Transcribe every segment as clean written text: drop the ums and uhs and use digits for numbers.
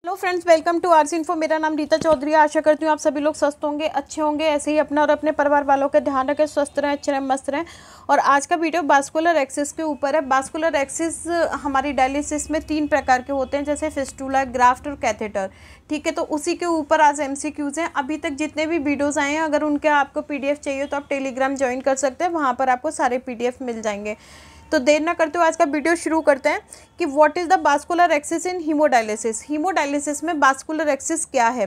Hello friends, welcome to आर्स info. मेरा नाम रीता चौधरी है। आशा करती हूँ आप सभी लोग स्वस्थ होंगे, अच्छे होंगे। ऐसे ही अपना और अपने परिवार वालों का ध्यान रखें, स्वस्थ रहें, अच्छे रहें, मस्त रहें। और आज का वीडियो बास्कुलर एक्सिस के ऊपर है। बास्कुलर एक्सिस हमारी डायलिसिस में 3 प्रकार के होते हैं, जैसे फिस्टुला, ग्राफ्ट और कैथेटर। ठीक है, तो उसी के ऊपर आज MCQs हैं। अभी तक जितने भी वीडियोज़ आए हैं, अगर उनके आपको PDF चाहिए तो आप टेलीग्राम ज्वाइन कर सकते हैं, वहाँ पर आपको सारे PDF मिल जाएंगे। तो देर ना करते हुए आज का वीडियो शुरू करते हैं कि what is the vascular access in haemodialysis. Haemodialysis में बास्कुलर एक्सिस क्या है।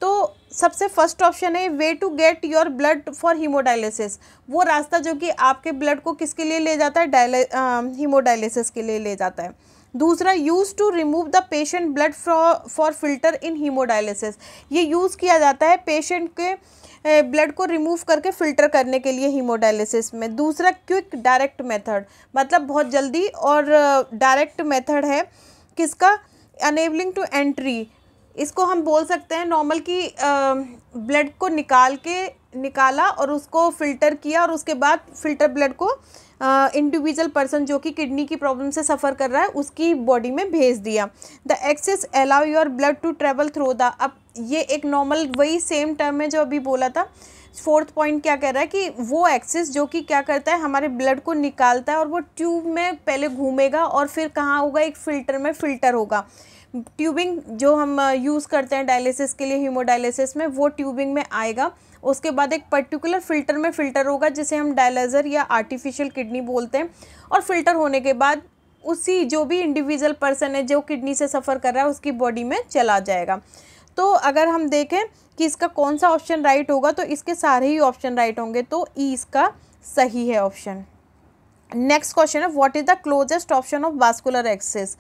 तो सबसे फर्स्ट ऑप्शन है way to get your blood for haemodialysis. वो रास्ता जो कि आपके ब्लड को किसके लिए ले जाता है, हीमोडायलिसिस के लिए ले जाता है। दूसरा, use to remove the patient blood for filter in haemodialysis. ये यूज़ किया जाता है पेशेंट के ब्लड को रिमूव करके फ़िल्टर करने के लिए हीमोडायलिसिस में। दूसरा, क्विक डायरेक्ट मेथड, मतलब बहुत जल्दी और डायरेक्ट मेथड है किसका, अनेबलिंग टू एंट्री। इसको हम बोल सकते हैं नॉर्मल की ब्लड को निकाला और उसको फ़िल्टर किया और उसके बाद फ़िल्टर ब्लड को इंडिविजुअल पर्सन जो कि किडनी की प्रॉब्लम से सफ़र कर रहा है उसकी बॉडी में भेज दिया। The access allow your blood to travel through the, अब ये एक नॉर्मल वही सेम टर्म है जो अभी बोला था। फोर्थ पॉइंट क्या कह रहा है कि वो एक्सिस जो कि क्या करता है, हमारे ब्लड को निकालता है और वो ट्यूब में पहले घूमेगा और फिर कहाँ होगा, एक फ़िल्टर में फ़िल्टर होगा। ट्यूबिंग जो हम यूज़ करते हैं डायलिसिस के लिए, हीमोडायलिसिस में, वो ट्यूबिंग में आएगा। उसके बाद एक पर्टिकुलर फ़िल्टर में फ़िल्टर होगा जिसे हम डायलाइज़र या आर्टिफिशियल किडनी बोलते हैं। और फ़िल्टर होने के बाद उसी जो भी इंडिविजुअल पर्सन है जो किडनी से सफ़र कर रहा है उसकी बॉडी में चला जाएगा। तो अगर हम देखें कि इसका कौन सा ऑप्शन राइट होगा, तो इसके सारे ही ऑप्शन राइट होंगे, तो ई इसका सही है ऑप्शन। नेक्स्ट क्वेश्चन है what is the closest option of vascular access.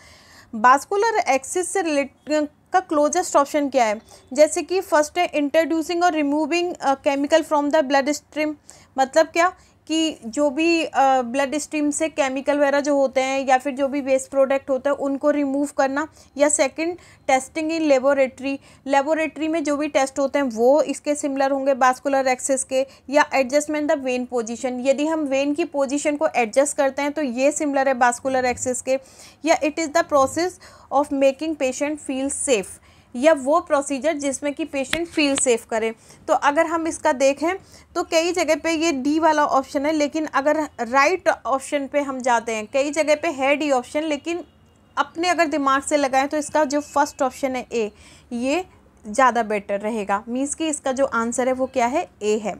बास्कुलर access से रिलेटेड का क्लोजेस्ट ऑप्शन क्या है, जैसे कि फर्स्ट है इंट्रोड्यूसिंग और removing chemical from the blood stream. मतलब क्या कि जो भी ब्लड स्ट्रीम से केमिकल वगैरह जो होते हैं या फिर जो भी वेस्ट प्रोडक्ट होता है उनको रिमूव करना। या सेकंड, टेस्टिंग इन लेबोरेटरी में जो भी टेस्ट होते हैं वो इसके सिमिलर होंगे बास्कुलर एक्सिस के। या एडजस्टमेंट द वेन पोजीशन, यदि हम वेन की पोजीशन को एडजस्ट करते हैं तो ये सिमिलर है बास्कुलर एक्सिस के। या it is the process of making patient feel safe, या वो प्रोसीजर जिसमें कि पेशेंट फील सेफ करे। तो अगर हम इसका देखें तो कई जगह पे ये डी वाला ऑप्शन है, लेकिन अगर राइट ऑप्शन पे हम जाते हैं, कई जगह पे है डी ऑप्शन, लेकिन अपने अगर दिमाग से लगाएं तो इसका जो फर्स्ट ऑप्शन है ए, ये ज़्यादा बेटर रहेगा। मीन्स कि इसका जो आंसर है वो क्या है, ए है।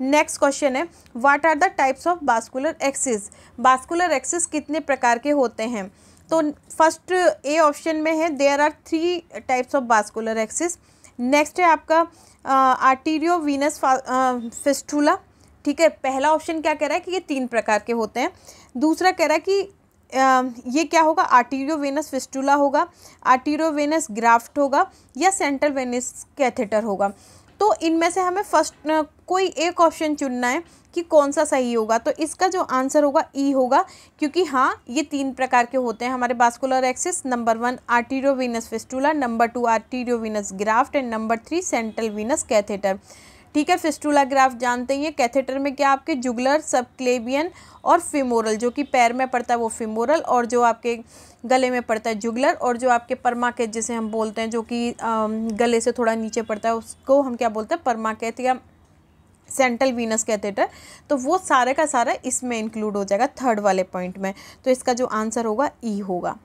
नेक्स्ट क्वेश्चन है what are the types of vascular access. बास्कुलर एक्सिस कितने प्रकार के होते हैं। तो फर्स्ट ए ऑप्शन में है there are 3 types of vascular access. Next है आपका आर्टीरियो वीनस फिस्टुला। ठीक है, पहला ऑप्शन क्या कह रहा है कि ये 3 प्रकार के होते हैं। दूसरा कह रहा है कि ये क्या होगा, आर्टीरियो वेनस फिस्टुला होगा, आर्टीरियो वेनस ग्राफ्ट होगा, या सेंट्रल वेनस कैथेटर होगा। तो इनमें से हमें फर्स्ट कोई एक ऑप्शन चुनना है कि कौन सा सही होगा। तो इसका जो आंसर होगा ई होगा, क्योंकि हाँ ये 3 प्रकार के होते हैं हमारे vascular access. Number 1 arterio Venus fistula, number 2 arterio venous graft and number 3 central venous catheter. ठीक है, फिस्टुला ग्राफ्ट जानते हैं। कैथेटर में क्या आपके जुगलर, सबक्लेवियन और फिमोरल, जो कि पैर में पड़ता है वो फिमोरल, और जो आपके गले में पड़ता है जुगलर, और जो आपके परमाकेथ जिसे हम बोलते हैं जो कि गले से थोड़ा नीचे पड़ता है उसको हम क्या बोलते हैं, परमाकेथ या सेंट्रल वीनस कैथेटर। तो वो सारे का सारा इसमें इंक्लूड हो जाएगा थर्ड वाले पॉइंट में। तो इसका जो आंसर होगा ई होगा।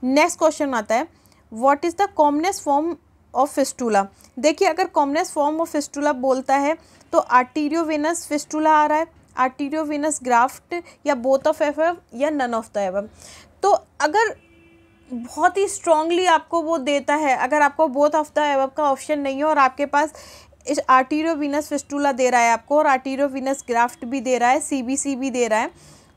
नेक्स्ट क्वेश्चन आता है what is the commonest form of fistula. देखिए, अगर कॉमनेस्ट फॉर्म ऑफ फिस्टुला बोलता है तो आर्टीरियो वेनस फिस्टुला आ रहा है, आर्टीरियो वेनस ग्राफ्ट, या बोथ ऑफ एबव, या नन ऑफ द एबव। तो अगर बहुत ही स्ट्रांगली आपको वो देता है, अगर आपको बोथ ऑफ द एबव का ऑप्शन नहीं है और आपके पास इस आर्टीरियो वीनस फिस्टुला दे रहा है आपको और आर्टीरियो वीनस ग्राफ्ट भी दे रहा है, CBC भी दे रहा है,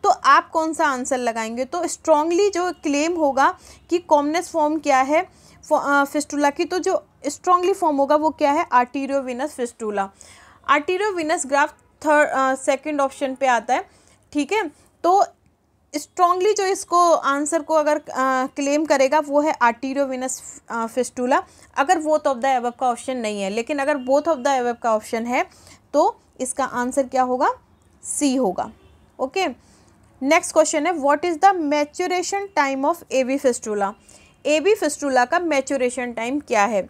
तो आप कौन सा आंसर लगाएंगे। तो स्ट्रांगली जो क्लेम होगा कि कॉमनेस्ट फॉर्म क्या है फिस्टुला की, तो जो स्ट्रांगली फॉर्म होगा वो क्या है, arterio Venus fistula. Arterio venous graft second option पे आता है। ठीक है, तो स्ट्रांगली जो इसको आंसर को अगर क्लेम करेगा वो है आर्टीरियो वीनस फिस्टुला, अगर बोथ ऑफ द एबव का ऑप्शन नहीं है। लेकिन अगर बोथ ऑफ द एबव का ऑप्शन है तो इसका आंसर क्या होगा, सी होगा। ओके, नेक्स्ट क्वेश्चन है what is the maturation time of AV fistula. AB fistula का मैच्योरेशन टाइम क्या है?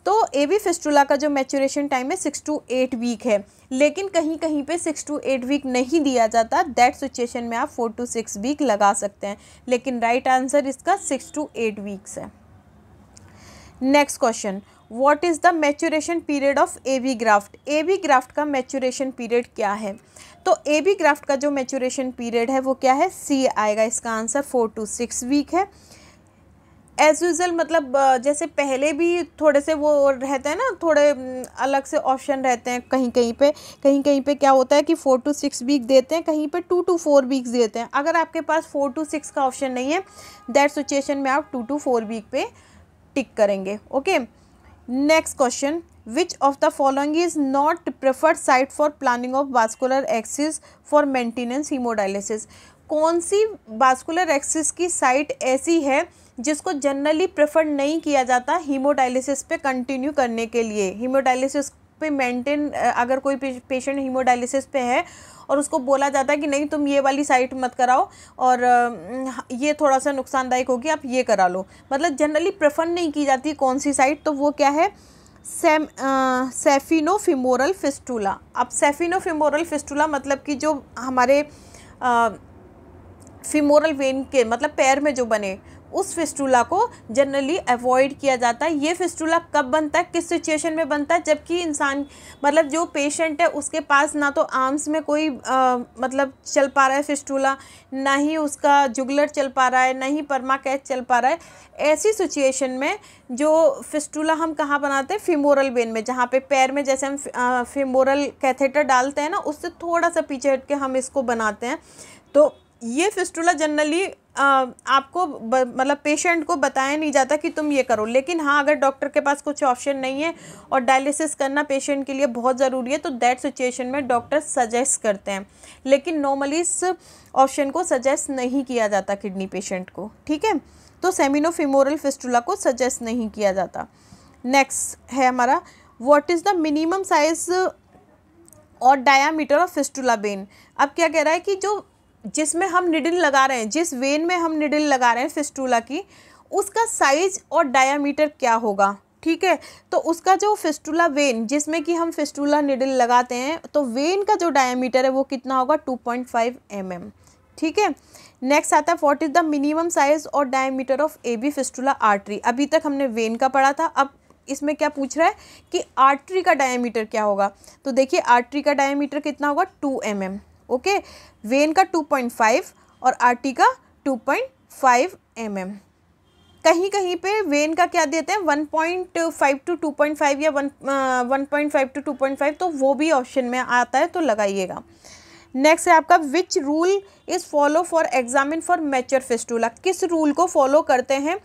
तो एबी फिस्टुला का जो मैच्योरेशन टाइम है 6 to 8 वीक है, लेकिन कहीं कहीं पे 6 to 8 वीक नहीं दिया जाता। दैट सिचुएशन में आप 4 to 6 वीक लगा सकते हैं, लेकिन राइट आंसर इसका 6 to 8 वीक्स है। Next question, what is the maturation period of AB graft? AB graft का मैच्योरेशन पीरियड क्या है? तो एबी ग्राफ्ट का जो मैच्योरेशन पीरियड है वो क्या है? सी आएगा इसका आंसर, 4 to 6 वीक है। एज यूजल, मतलब जैसे पहले भी थोड़े से वो रहते हैं ना, थोड़े अलग से ऑप्शन रहते हैं। कहीं कहीं पे क्या होता है कि 4 to 6 वीक देते हैं, कहीं पे 2 to 4 वीक्स देते हैं। अगर आपके पास 4 to 6 का ऑप्शन नहीं है, दैट सिचुएशन में आप 2 to 4 वीक पे टिक करेंगे। Okay, next question, which of the following is not preferred site for planning of vascular axis for maintenance haemodialysis? कौन सी वास्कुलर एक्सिस की साइट ऐसी है जिसको जनरली प्रेफर नहीं किया जाता हीमोडायलिसिस पे कंटिन्यू करने के लिए? हीमोडायलिसिस पे मेंटेन, अगर कोई पेशेंट हीमोडायलिसिस पे है और उसको बोला जाता है कि नहीं तुम ये वाली साइट मत कराओ और ये थोड़ा सा नुकसानदायक होगी, आप ये करा लो, मतलब जनरली प्रेफर नहीं की जाती कौन सी साइट, तो वो क्या है? सेफिनोफिमोरल फिस्टुला। अब सेफिनोफिमोरल फिस्टुला मतलब कि जो हमारे फिमोरल वेन के, मतलब पैर में जो बने, उस फिस्टुला को जनरली अवॉइड किया जाता है। ये फिस्टुला कब बनता है, किस सिचुएशन में बनता है? जबकि इंसान, मतलब जो पेशेंट है उसके पास ना तो आर्म्स में कोई मतलब चल पा रहा है फिस्टुला, ना ही उसका जुगलर चल पा रहा है, ना ही परमाकैच चल पा रहा है। ऐसी सिचुएशन में जो फिस्टुला हम कहाँ बनाते हैं? फिमोरल वेन में, जहाँ पे पैर में जैसे हम फिमोरल कैथेटर डालते हैं ना, उससे थोड़ा सा पीछे हट के हम इसको बनाते हैं। तो ये फिस्टुला जनरली आपको मतलब पेशेंट को बताया नहीं जाता कि तुम ये करो, लेकिन हाँ अगर डॉक्टर के पास कुछ ऑप्शन नहीं है और डायलिसिस करना पेशेंट के लिए बहुत ज़रूरी है, तो दैट सिचुएशन में डॉक्टर सजेस्ट करते हैं, लेकिन नॉर्मली इस ऑप्शन को सजेस्ट नहीं किया जाता किडनी पेशेंट को। ठीक है, तो सेमिनोफिमोरल फिस्टुला को सजेस्ट नहीं किया जाता। नेक्स्ट है हमारा, what is the minimum size और डायामीटर ऑफ फिस्टुला वेन? अब क्या कह रहा है कि जो जिसमें हम निडल लगा रहे हैं, जिस वेन में हम निडल लगा रहे हैं फिस्टुला की, उसका साइज और डायामीटर क्या होगा? ठीक है, तो उसका जो फिस्टुला वेन जिसमें कि हम फिस्टुला निडल लगाते हैं, तो वेन का जो डायामीटर है वो कितना होगा? 2.5 mm। ठीक है, नेक्स्ट आता है, what is the minimum size और diameter of AB fistula artery? अभी तक हमने वेन का पढ़ा था, अब इसमें क्या पूछ रहा है कि आर्टरी का डायामीटर क्या होगा? तो देखिए आर्टरी का डायामीटर कितना होगा? 2 mm। ओके, वेन का 2.5 और आर्टरी का 2.5 mm। कहीं कहीं पे वेन का क्या देते हैं? 1.5 to 2.5 या 1.5 to 2.5, तो वो भी ऑप्शन में आता है, तो लगाइएगा। नेक्स्ट है आपका, which rule is follow for examine for mature fistula? किस रूल को फॉलो करते हैं?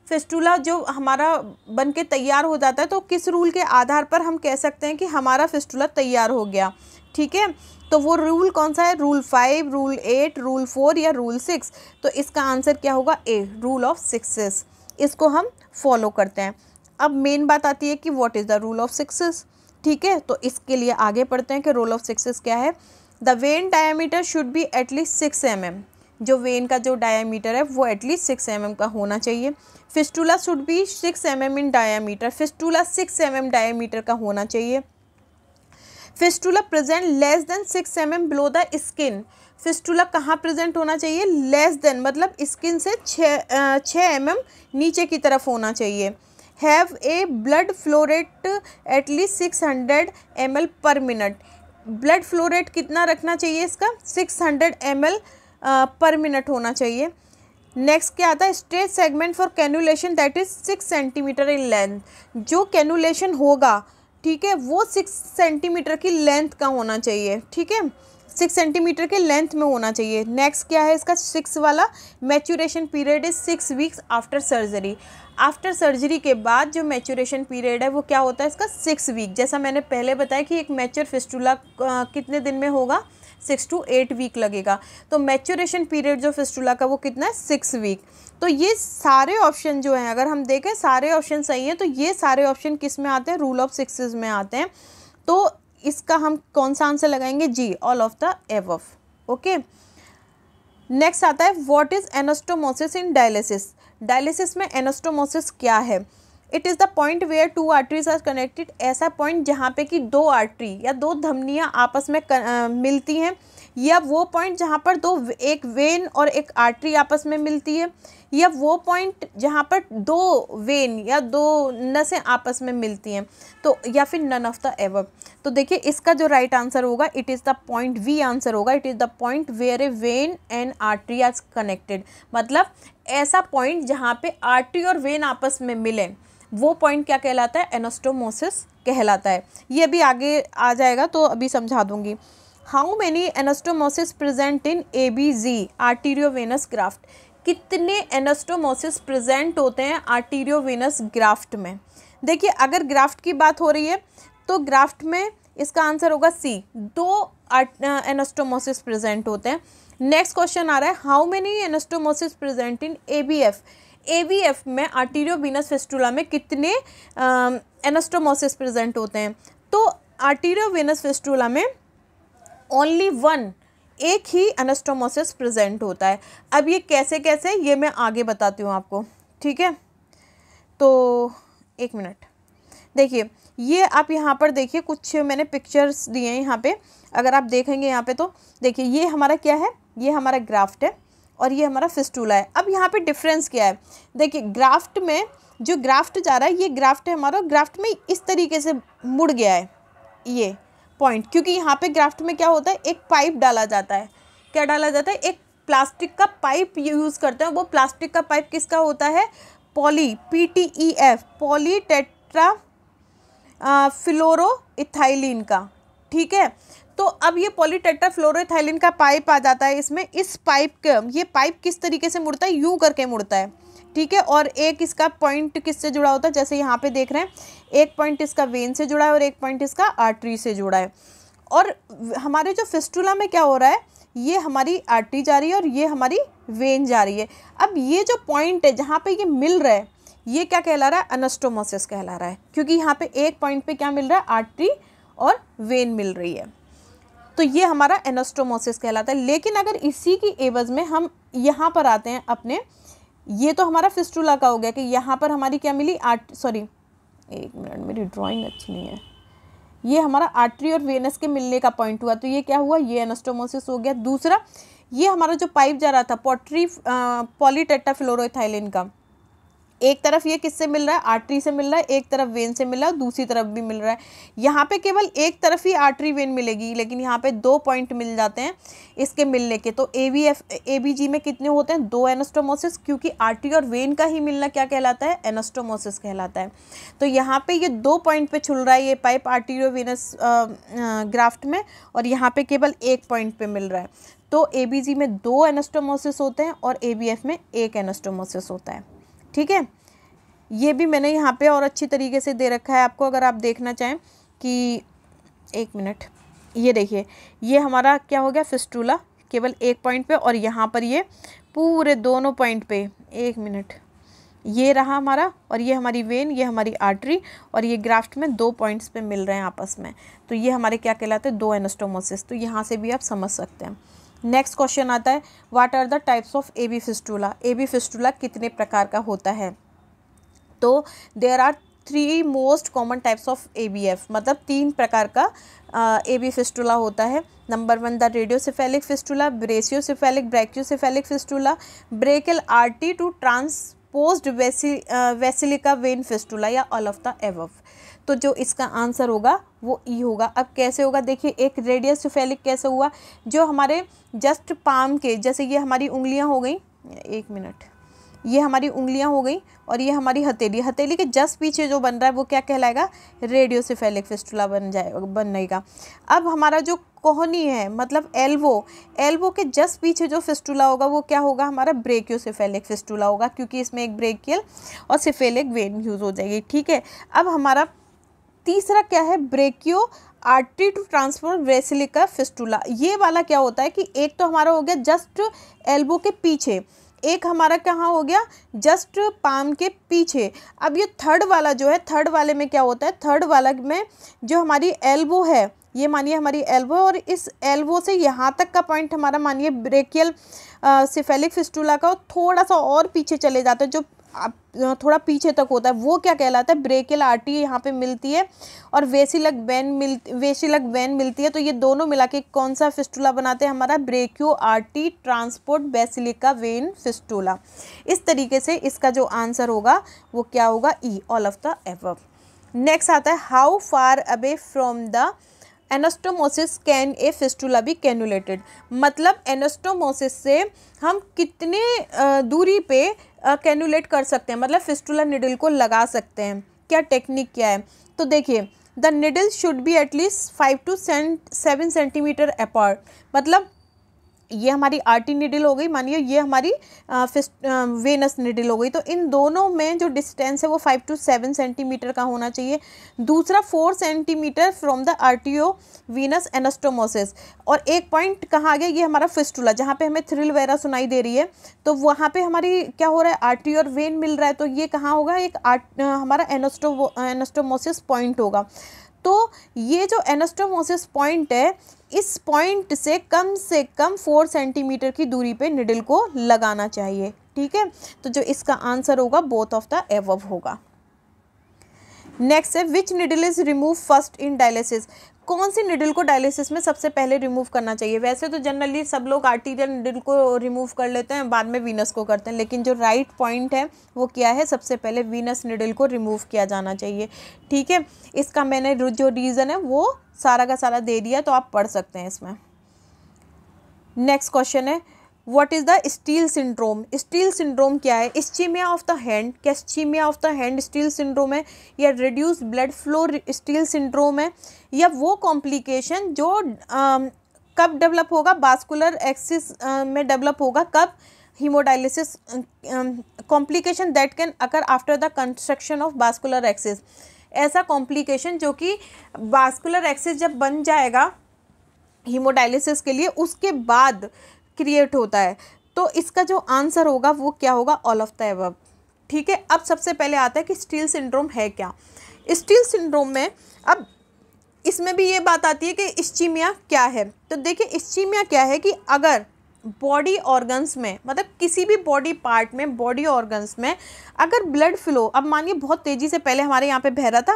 फिस्टुला जो हमारा बन के तैयार हो जाता है, तो किस रूल के आधार पर हम कह सकते हैं कि हमारा फिस्टुला तैयार हो गया? ठीक है, तो वो रूल कौन सा है? रूल 5, रूल 8, रूल 4 या रूल 6? तो इसका आंसर क्या होगा? ए, रूल ऑफ 6s। इसको हम फॉलो करते हैं। अब मेन बात आती है कि what is the rule of 6s? ठीक है, तो इसके लिए आगे पढ़ते हैं कि रूल ऑफ 6s क्या है। The when diameter should be at least 6 mm। जो वेन का जो डायामीटर है वो एटलीस्ट 6 mm का होना चाहिए। Fistula should be 6 mm in diameter. Fistula 6 mm diameter का होना चाहिए। Fistula present less than 6 mm below the skin. Fistula कहाँ प्रेजेंट होना चाहिए? लेस देन मतलब स्किन से 6 mm नीचे की तरफ होना चाहिए। Have a blood flow rate at least 600 ml पर मिनट। ब्लड फ्लो रेट कितना रखना चाहिए इसका? 600 ml पर मिनट होना चाहिए। नेक्स्ट क्या आता है? Straight segment for cannulation that is 6 cm in length. जो कैनुलेशन होगा, ठीक है, वो 6 cm की लेंथ का होना चाहिए। ठीक है, 6 cm के लेंथ में होना चाहिए। नेक्स्ट क्या है इसका? 6 वाला, maturation period is 6 weeks after surgery. After surgery के बाद जो मैच्योरेशन पीरियड है वो क्या होता है इसका? 6 वीक। जैसा मैंने पहले बताया कि एक मैच्योर फिस्टुला कितने दिन में होगा? 6 to 8 वीक लगेगा। तो मैच्योरेशन पीरियड जो फिस्टुला का वो कितना है? 6 वीक। तो ये सारे ऑप्शन जो हैं, अगर हम देखें सारे ऑप्शन सही हैं, तो ये सारे ऑप्शन किस में आते हैं? रूल ऑफ 6s में आते हैं। तो इसका हम कौन सा आंसर लगाएंगे? जी, all of the above. Okay, next आता है, what is anastomosis in dialysis? Dialysis में एनास्टोमोसिस क्या है? It is the point where two arteries are connected, ऐसा पॉइंट जहाँ पे कि दो आर्टरी या दो धमनियाँ आपस में मिलती हैं, या वो पॉइंट जहाँ पर एक वेन और एक आर्टरी आपस में मिलती है, या वो पॉइंट जहाँ पर दो वेन या दो नसें आपस में मिलती हैं, तो या फिर नन ऑफ द एबव। तो देखिए इसका जो राइट आंसर होगा, it is the point, we answer होगा, it is the point where a vein and artery are connected. मतलब ऐसा पॉइंट जहाँ पे आर्टरी और वेन आपस में मिले, वो पॉइंट क्या कहलाता है? एनास्टोमोसिस कहलाता है। ये भी आगे आ जाएगा तो अभी समझा दूंगी। How many anastomosis present in ABG arteriovenous graft? कितने एनास्टोमोसिस प्रेजेंट होते हैं आर्टीरियोवेनस ग्राफ्ट में? देखिए अगर ग्राफ्ट की बात हो रही है तो ग्राफ्ट में इसका आंसर होगा C, 2 एनास्टोमोसिस प्रेजेंट होते हैं। नेक्स्ट क्वेश्चन आ रहा है, how many anastomosis present in ABF? AVF में आर्टीरियोवेनस फिस्टुला में कितने एनास्टोमोसिस प्रेजेंट होते हैं? तो आर्टीरियोवेनस फिस्टुला में ओनली 1, एक ही एनास्टोमोसिस प्रेजेंट होता है। अब ये कैसे कैसे, ये मैं आगे बताती हूँ आपको, ठीक है? तो एक मिनट, देखिए ये आप यहाँ पर देखिए, कुछ मैंने पिक्चर्स दिए हैं यहाँ पे, अगर आप देखेंगे यहाँ पे तो देखिए ये हमारा क्या है, ये हमारा ग्राफ्ट है और ये हमारा फिस्टुला है। अब यहाँ पे डिफरेंस क्या है? देखिए ग्राफ्ट में जो ग्राफ्ट जा रहा है, ये ग्राफ्ट है हमारा, ग्राफ्ट में इस तरीके से मुड़ गया है ये पॉइंट, क्योंकि यहाँ पे ग्राफ्ट में क्या होता है, एक पाइप डाला जाता है। क्या डाला जाता है? एक प्लास्टिक का पाइप यूज़ करते हैं। वो प्लास्टिक का पाइप किसका होता है? PTEF, पॉलीटेट्रा फ्लोरोइथाइलिन का, ठीक है? तो अब ये पॉलीटेट्रा फ्लोरोइथाइलिन का पाइप आ जाता है इसमें। इस पाइप के, ये पाइप किस तरीके से मुड़ता है? यूँ करके मुड़ता है, ठीक है? और एक इसका पॉइंट किससे जुड़ा होता है? जैसे यहाँ पे देख रहे हैं, एक पॉइंट इसका वेन से जुड़ा है और एक पॉइंट इसका आर्टरी से जुड़ा है। और हमारे जो फिस्टुला में क्या हो रहा है, ये हमारी आर्टरी जा रही है और ये हमारी वेन जा रही है। अब ये जो पॉइंट है जहाँ पे ये मिल रहा है, ये क्या कहला रहा है? एनास्टोमोसिस कहला रहा है, क्योंकि यहाँ पे एक पॉइंट पे क्या मिल रहा है? आर्टरी और वेन मिल रही है। तो ये हमारा एनास्टोमोसिस कहलाता है। लेकिन अगर इसी की एवज में हम यहाँ पर आते हैं अपने, ये तो हमारा फिस्टुला का हो गया कि यहाँ पर हमारी क्या मिली? एक मिनट, मेरी ड्राइंग अच्छी नहीं है। ये हमारा आर्टरी और वेनस के मिलने का पॉइंट हुआ, तो ये क्या हुआ? ये एनास्टोमोसिस हो गया। दूसरा, ये हमारा जो पाइप जा रहा था पॉलीटेट्रा फ्लोरोइथाइलिन का, एक तरफ ये किससे मिल रहा है? आर्टरी से मिल रहा है, एक तरफ वेन से मिल रहा है, दूसरी तरफ भी मिल रहा है। यहाँ पे केवल एक तरफ ही आर्टरी वेन मिलेगी, लेकिन यहाँ पे 2 पॉइंट मिल जाते हैं इसके मिलने के। तो ABG में कितने होते हैं? 2 एनास्टोमोसिस, क्योंकि आर्टरी और वेन का ही मिलना क्या कहलाता है? एनास्टोमोसिस कहलाता है। तो यहाँ पे ये 2 पॉइंट पे छुल रहा है ये पाइप आर्टीरियोवेनस ग्राफ्ट में, और यहाँ पे केवल 1 पॉइंट पे मिल रहा है। तो ABG में 2 एनास्टोमोसिस होते हैं और ABF में 1 एनास्टोमोसिस होता है, ठीक है? ये भी मैंने यहाँ पे और अच्छी तरीके से दे रखा है आपको, अगर आप देखना चाहें कि, एक मिनट, ये देखिए ये हमारा क्या हो गया? फिस्टुला केवल 1 पॉइंट पे, और यहाँ पर ये पूरे दोनों पॉइंट पे, एक मिनट, ये रहा हमारा, और ये हमारी वेन, ये हमारी आर्टरी, और ये ग्राफ्ट में 2 पॉइंट्स पे मिल रहे हैं आपस में। तो ये हमारे क्या कहलाते हैं? 2 एनास्टोमोसिस। तो यहाँ से भी आप समझ सकते हैं। नेक्स्ट क्वेश्चन आता है, what are the types of AB fistula? AB fistula कितने प्रकार का होता है? तो there are 3 most common types of ABF, मतलब 3 प्रकार का AB फिस्टुला होता है। Number 1 the radiocephalic fistula, brachiocephalic, brachiocephalic fistula, brachial artery to transposed basilica vein fistula, या ऑल ऑफ द एबव। तो जो इसका आंसर होगा वो E होगा। अब कैसे होगा? देखिए एक रेडियोसेफेलिक कैसे हुआ? जो हमारे जस्ट पाम के, जैसे ये हमारी उंगलियां हो गई, एक मिनट, ये हमारी उंगलियां हो गई और ये हमारी हथेली के जस्ट पीछे जो बन रहा है वो क्या कहलाएगा? रेडियोसेफेलिक फिस्टुला बनेगा। अब हमारा जो कोहनी है, मतलब एल्बो के जस्ट पीछे जो फिस्टुला होगा वो क्या होगा? हमारा ब्रेकियोसेफेलिक फिस्टुला होगा, क्योंकि इसमें एक ब्रेकियल और सेफेलिक वेन यूज हो जाएगी, ठीक है? अब हमारा तीसरा क्या है? ब्रेकियो आर्टरी टू ट्रांसफर वेसिलिका फिस्टुला। ये वाला क्या होता है कि एक तो हमारा हो गया जस्ट एल्बो के पीछे, एक हमारा कहाँ हो गया? जस्ट पाम के पीछे। अब ये थर्ड वाला जो है, थर्ड वाले में क्या होता है? थर्ड वाला में जो हमारी एल्बो है, ये मानिए हमारी एल्बो, और इस एल्बो से यहाँ तक का पॉइंट हमारा मानिए ब्रेकियल सिफेलिक फिस्टुला का थोड़ा सा और पीछे चले जाते हैं, जो थोड़ा पीछे तक होता है, वो क्या कहलाता है, ब्रेकियल आर्टरी यहाँ पे मिलती है और वेसिलक वेन मिलती है। तो ये दोनों मिला के कौन सा फिस्टुला बनाते हैं, हमारा brachio artery transport basilica vein fistula. इस तरीके से इसका जो आंसर होगा वो क्या होगा, E, all of the above. Next आता है, how far away from the anastomosis can a fistula be cannulated. मतलब एनास्टोमोसिस से हम कितने दूरी पे कैनुलेट कर सकते हैं, मतलब फिस्टुला निडल को लगा सकते हैं, क्या टेक्निक क्या है। तो देखिए, the needle should be at least 5 to 7 centimetre apart. मतलब ये हमारी आर्टी निडल हो गई, मानिए ये हमारी वेनस निडल हो गई, तो इन दोनों में जो डिस्टेंस है वो 5 to 7 सेंटीमीटर का होना चाहिए। दूसरा 4 centimetre from the RTO Venus anastomosis. और एक पॉइंट कहाँ आ गया, ये हमारा फिस्टुला, जहाँ पे हमें थ्रिल वगैरह सुनाई दे रही है, तो वहाँ पे हमारी क्या हो रहा है, आर्टियो और वेन मिल रहा है, तो ये कहाँ होगा, एक हमारा एनास्टोमोसिस पॉइंट होगा। तो ये जो एनास्टोमोसिस पॉइंट है, इस पॉइंट से कम 4 सेंटीमीटर की दूरी पे निडल को लगाना चाहिए, ठीक है। तो जो इसका आंसर होगा बोथ ऑफ द एबव होगा। नेक्स्ट है, which needle is remove first in dialysis. कौन सी निडल को डायलिसिस में सबसे पहले रिमूव करना चाहिए। वैसे तो जनरली सब लोग आर्टीरियल निडल को रिमूव कर लेते हैं, बाद में वीनस को करते हैं, लेकिन जो राइट पॉइंट है वो क्या है, सबसे पहले वीनस निडल को रिमूव किया जाना चाहिए, ठीक है। इसका मैंने जो रीज़न है वो सारा का सारा दे दिया, तो आप पढ़ सकते हैं इसमें। नेक्स्ट क्वेश्चन है, what is the steel syndrome. Steel syndrome क्या है, इस्चीमिया ऑफ द हैंड। क्या ischaemia of the hand steel syndrome है, या reduce blood flow steel syndrome है, या वो कॉम्प्लिकेशन जो कब डेवलप होगा, वास्कुलर एक्सिस में डेवलप होगा, कब, haemodialysis complication that can occur after the construction of vascular axis. ऐसा कॉम्प्लिकेशन जो कि वास्कुलर एक्सिस जब बन जाएगा हीमोडायलिसिस के लिए, उसके बाद क्रिएट होता है। तो इसका जो आंसर होगा वो क्या होगा, ऑल ऑफ द एबव, ठीक है। अब सबसे पहले आता है कि स्टील सिंड्रोम है क्या। स्टील सिंड्रोम में अब इसमें भी ये बात आती है कि इस्चीमिया क्या है। तो देखिए, इस्चीमिया क्या है कि अगर बॉडी ऑर्गन्स में, मतलब किसी भी बॉडी पार्ट में, बॉडी ऑर्गन्स में अगर ब्लड फ्लो, अब मानिए बहुत तेज़ी से पहले हमारे यहाँ पे बह रहा था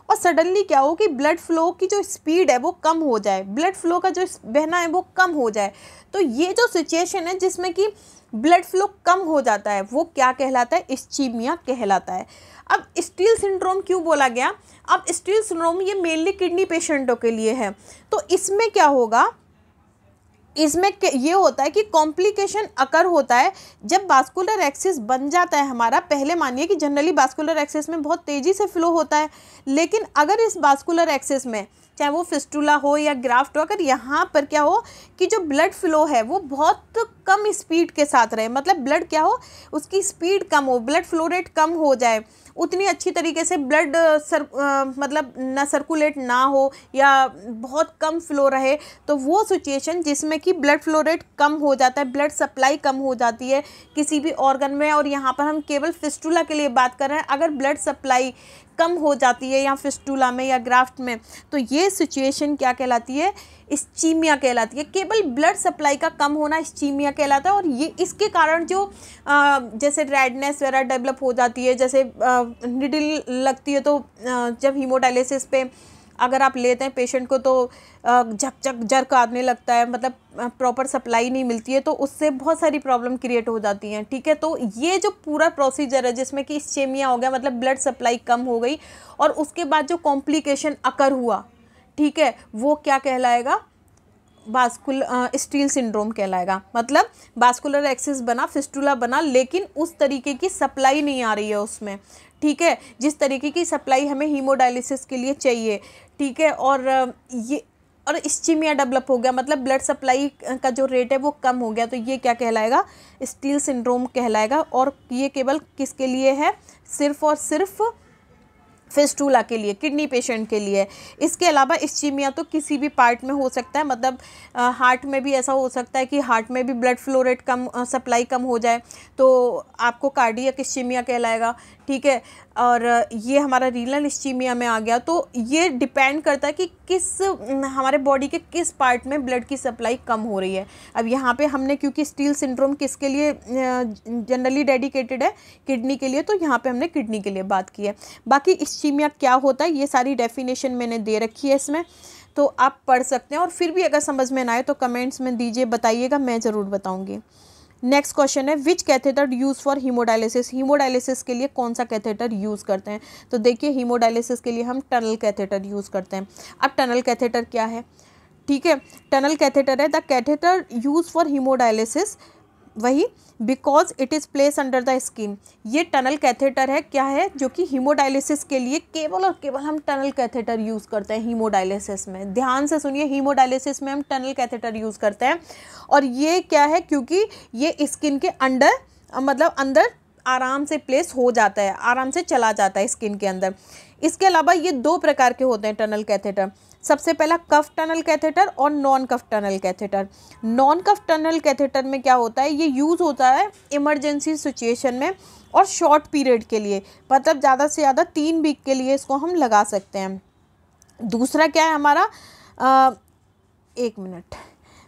और सडनली क्या हो कि ब्लड फ्लो की जो स्पीड है वो कम हो जाए, ब्लड फ्लो का जो बहना है वो कम हो जाए, तो ये जो सिचुएशन है जिसमें कि ब्लड फ्लो कम हो जाता है वो क्या कहलाता है, इस्चीमिया कहलाता है। अब स्टील सिंड्रोम क्यों बोला गया, अब स्टील सिंड्रोम ये मेनली किडनी पेशेंटों के लिए है। तो इसमें क्या होगा, इसमें ये होता है कि कॉम्प्लिकेशन अकर होता है जब वास्कुलर एक्सिस बन जाता है हमारा। पहले मानिए कि जनरली वास्कुलर एक्सिस में बहुत तेज़ी से फ्लो होता है, लेकिन अगर इस वास्कुलर एक्सिस में चाहे वो फिस्टुला हो या ग्राफ्ट हो, अगर यहाँ पर क्या हो कि जो ब्लड फ्लो है वो बहुत कम स्पीड के साथ रहे, मतलब ब्लड क्या हो, उसकी स्पीड कम हो, ब्लड फ्लो रेट कम हो जाए, उतनी अच्छी तरीके से ब्लड मतलब ना सर्कुलेट ना हो या बहुत कम फ्लो रहे, तो वो सिचुएशन जिसमें कि ब्लड फ्लो रेट कम हो जाता है, ब्लड सप्लाई कम हो जाती है किसी भी ऑर्गन में, और यहाँ पर हम केवल फिस्टुला के लिए बात कर रहे हैं, अगर ब्लड सप्लाई कम हो जाती है या फिस्टुला में या ग्राफ्ट में, तो ये सिचुएशन क्या कहलाती है, इस्चीमिया कहलाती है। केवल ब्लड सप्लाई का कम होना इस्चीमिया कहलाता है। और ये इसके कारण जो जैसे रेडनेस वगैरह डेवलप हो जाती है, जैसे निडल लगती है, तो जब हीमोडायलिसिस पे अगर आप लेते हैं पेशेंट को तो झक जर्क आने लगता है, मतलब प्रॉपर सप्लाई नहीं मिलती है, तो उससे बहुत सारी प्रॉब्लम क्रिएट हो जाती हैं, ठीक है। तो ये जो पूरा प्रोसीजर है जिसमें कि इस्चीमिया हो गया, मतलब ब्लड सप्लाई कम हो गई, और उसके बाद जो कॉम्प्लिकेशन अकर हुआ, ठीक है, वो क्या कहलाएगा, स्टील सिंड्रोम कहलाएगा। मतलब वास्कुलर एक्सिस बना, फिस्टुला बना, लेकिन उस तरीके की सप्लाई नहीं आ रही है उसमें, ठीक है, जिस तरीके की सप्लाई हमें हीमोडायलिसिस के लिए चाहिए, ठीक है। और इस्चीमिया डेवलप हो गया, मतलब ब्लड सप्लाई का जो रेट है वो कम हो गया, तो ये क्या कहलाएगा, स्टील सिंड्रोम कहलाएगा। और ये केवल किसके लिए है, सिर्फ और सिर्फ फिस्टूला के लिए, किडनी पेशेंट के लिए। इसके अलावा इस्चीमिया तो किसी भी पार्ट में हो सकता है, मतलब हार्ट में भी ऐसा हो सकता है कि हार्ट में भी ब्लड फ्लो रेट कम, सप्लाई कम हो जाए तो आपको कार्डियक इस्चीमिया कहलाएगा, ठीक है। और ये हमारा रीनल इस्चीमिया में आ गया। तो ये डिपेंड करता है कि किस हमारे बॉडी के किस पार्ट में ब्लड की सप्लाई कम हो रही है। अब यहाँ पे हमने, क्योंकि स्टील सिंड्रोम किसके लिए जनरली डेडिकेटेड है, किडनी के लिए, तो यहाँ पे हमने किडनी के लिए बात की है। बाकी इस्चीमिया क्या होता है ये सारी डेफिनेशन मैंने दे रखी है इसमें, तो आप पढ़ सकते हैं। और फिर भी अगर समझ में ना आए तो कमेंट्स में दीजिए, बताइएगा, मैं ज़रूर बताऊँगी। नेक्स्ट क्वेश्चन है which catheter use for hemodialysis. Hemodialysis के लिए कौन सा कैथेटर यूज़ करते हैं? तो देखिए हीमोडायलिसिस के लिए हम टनल कैथेटर यूज़ करते हैं। अब टनल कैथेटर क्या है, ठीक है, टनल कैथेटर है the catheter use for hemodialysis, वही because it is place under the skin. ये टनल कैथेटर है, क्या है, जो कि हीमोडायलिसिस के लिए केवल और केवल हम टनल कैथेटर यूज़ करते हैं हीमोडायलिसिस में। ध्यान से सुनिए, हीमोडायलिसिस में हम टनल कैथेटर यूज़ करते हैं। और ये क्या है, क्योंकि ये स्किन के अंडर, मतलब अंदर आराम से प्लेस हो जाता है, आराम से चला जाता है स्किन के अंदर। इसके अलावा ये दो प्रकार के होते हैं टनल कैथेटर। सबसे पहला कफ टनल कैथेटर और नॉन कफ टनल कैथेटर। नॉन कफ टनल कैथेटर में क्या होता है, ये यूज़ होता है इमरजेंसी सिचुएशन में और शॉर्ट पीरियड के लिए, मतलब ज़्यादा से ज़्यादा 3 वीक के लिए इसको हम लगा सकते हैं। दूसरा क्या है हमारा, एक मिनट,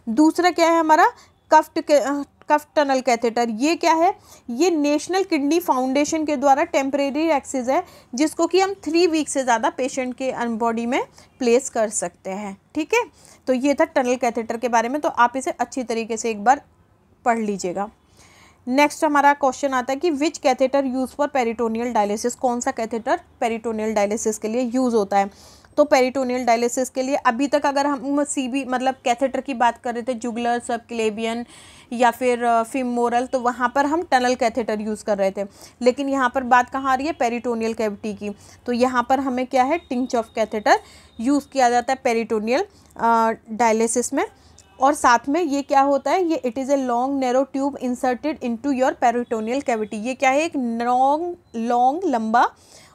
दूसरा क्या है हमारा कफ टनल कैथेटर। ये क्या है, ये नेशनल किडनी फाउंडेशन के द्वारा टेम्परेरी एक्सेस है, जिसको कि हम 3 वीक से ज़्यादा पेशेंट के बॉडी में प्लेस कर सकते हैं, ठीक है। तो ये था टनल कैथेटर के बारे में, तो आप इसे अच्छी तरीके से एक बार पढ़ लीजिएगा। नेक्स्ट हमारा क्वेश्चन आता है कि which catheter use for peritoneal dialysis. कौन सा कैथेटर पेरिटोनियल डायलिसिस के लिए यूज़ होता है? तो पेरिटोनियल डायलिसिस के लिए अभी तक अगर हम सीबी मतलब कैथेटर की बात कर रहे थे, जुगुलर, सबक्लेवियन या फिर फिमोरल, तो वहाँ पर हम टनल कैथेटर यूज़ कर रहे थे। लेकिन यहाँ पर बात कहाँ आ रही है, पेरिटोनियल कैविटी की। तो यहाँ पर हमें क्या है, टिंचॉफ कैथेटर यूज़ किया जाता है पेरिटोनियल डायलिसिस में। और साथ में ये क्या होता है, ये it is a long narrow tube inserted into your peritoneal cavity. ये क्या है, एक लॉन्ग लंबा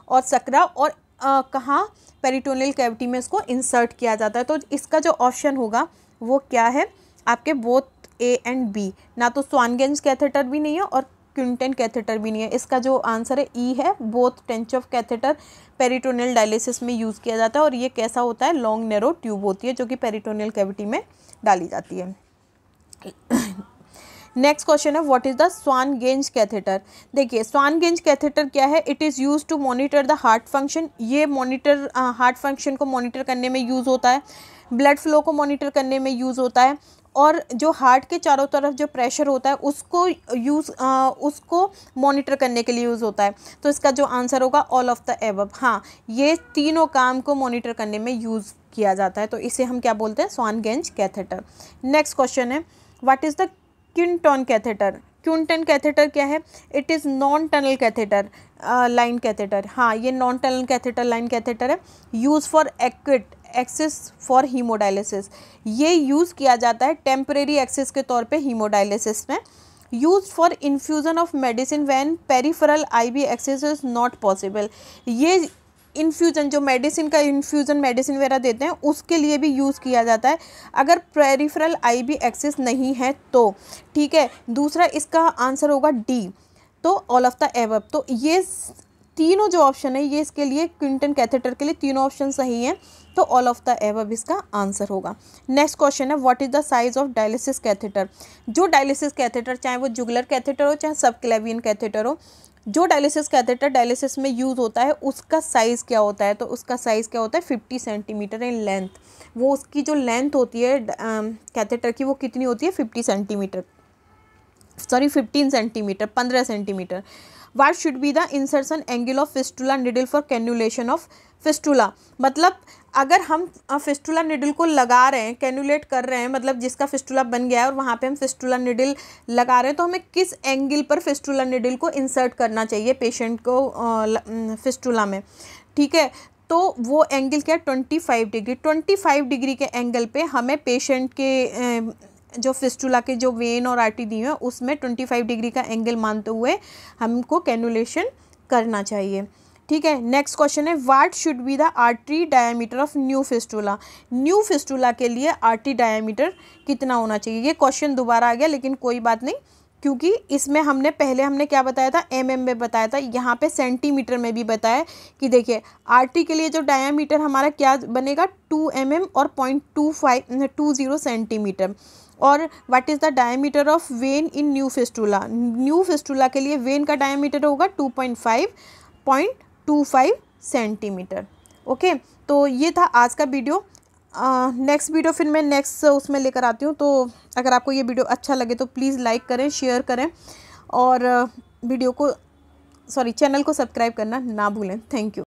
और सकरा, और कहाँ, पेरिटोनियल कैविटी में इसको इंसर्ट किया जाता है। तो इसका जो ऑप्शन होगा वो क्या है आपके, बोथ ए एंड बी। ना तो स्वानगेंज कैथेटर भी नहीं है और क्विंटन कैथेटर भी नहीं है। इसका जो आंसर है ई है, बोथ टेंचॉफ कैथेटर पेरिटोनियल डायलिसिस में यूज़ किया जाता है। और ये कैसा होता है, लॉन्ग नैरो ट्यूब होती है जो कि पेरिटोनियल कैविटी में डाली जाती है। नेक्स्ट क्वेश्चन है what is the Swan Ganz catheter. देखिए स्वानगेंज कैथेटर क्या है, it is use to monitor the heart function. ये मॉनिटर हार्ट फंक्शन को मॉनिटर करने में यूज़ होता है, ब्लड फ्लो को मॉनिटर करने में यूज़ होता है, और जो हार्ट के चारों तरफ जो प्रेशर होता है उसको मॉनिटर करने के लिए यूज़ होता है। तो इसका जो आंसर होगा ऑल ऑफ द एबव। हाँ, ये तीनों काम को मॉनिटर करने में यूज़ किया जाता है, तो इसे हम क्या बोलते हैं, स्वानगेंज कैथेटर। नेक्स्ट क्वेश्चन है what is the Quinton catheter. Quinton catheter क्या है, it is non tunnel catheter line catheter. हाँ, ये non tunnel catheter line catheter है, use for acute access for hemodialysis. ये यूज़ किया जाता है टेम्परेरी एक्सेस के तौर पे हीमोडायलिसिस में। Use for infusion of medicine when peripheral IV access is not possible. ये इन्फ्यूज़न, जो मेडिसिन का इन्फ्यूज़न मेडिसिन वगैरह देते हैं उसके लिए भी यूज़ किया जाता है अगर पेरिफेरल आईवी एक्सेस नहीं है तो, ठीक है। दूसरा इसका आंसर होगा डी, तो ऑल ऑफ द एबव। तो ये तीनों जो ऑप्शन है ये इसके लिए, क्विंटन कैथेटर के लिए तीनों ऑप्शन सही हैं, तो ऑल ऑफ द एबव इसका आंसर होगा। नेक्स्ट क्वेश्चन है what is the size of dialysis catheter. जो डायलिसिस कैथेटर, चाहे वो जुगुलर कैथेटर हो चाहे सबक्लेवियन कैथेटर हो, जो डायलिसिस कैथेटर डायलिसिस में यूज़ होता है उसका साइज़ क्या होता है, तो उसका साइज़ क्या होता है, 50 सेंटीमीटर इन लेंथ। वो उसकी जो लेंथ होती है कैथेटर की, वो कितनी होती है, 15 centimetre, 15 centimetre. What should be the insertion angle of fistula needle for cannulation of fistula। मतलब अगर हम फिस्टुला निडल को लगा रहे हैं, कैनुलेट कर रहे हैं, मतलब जिसका फिस्टुला बन गया है और वहाँ पे हम फिस्टुला निडल लगा रहे हैं, तो हमें किस एंगल पर फिस्टुला निडल को इंसर्ट करना चाहिए पेशेंट को फिस्टुला में, ठीक है। तो वो एंगल क्या है, 25 डिग्री। 25 डिग्री के एंगल पे हमें पेशेंट के जो फिस्टुला के जो वेन और आर्टरी दी है उसमें 25 डिग्री का एंगल मानते हुए हमको कैनुलेशन करना चाहिए, ठीक है। नेक्स्ट क्वेश्चन है what should be the artery diameter of new fistula. New fistula के लिए आर्टरी डायमीटर कितना होना चाहिए। ये क्वेश्चन दोबारा आ गया, लेकिन कोई बात नहीं, क्योंकि इसमें हमने क्या बताया था, में बताया था, यहाँ पे सेंटीमीटर में भी बताया कि देखिए आर्टरी के लिए जो डायमीटर हमारा क्या बनेगा 2 mm और 0.20 सेंटीमीटर। और what is the diameter of when in new fistula. New fistula के लिए वेन का डायमीटर होगा 2.25 सेंटीमीटर। ओके, तो ये था आज का वीडियो। नेक्स्ट वीडियो फिर मैं नेक्स्ट उसमें लेकर आती हूँ। तो अगर आपको ये वीडियो अच्छा लगे तो प्लीज़ लाइक करें, शेयर करें और चैनल को सब्सक्राइब करना ना भूलें। Thank you.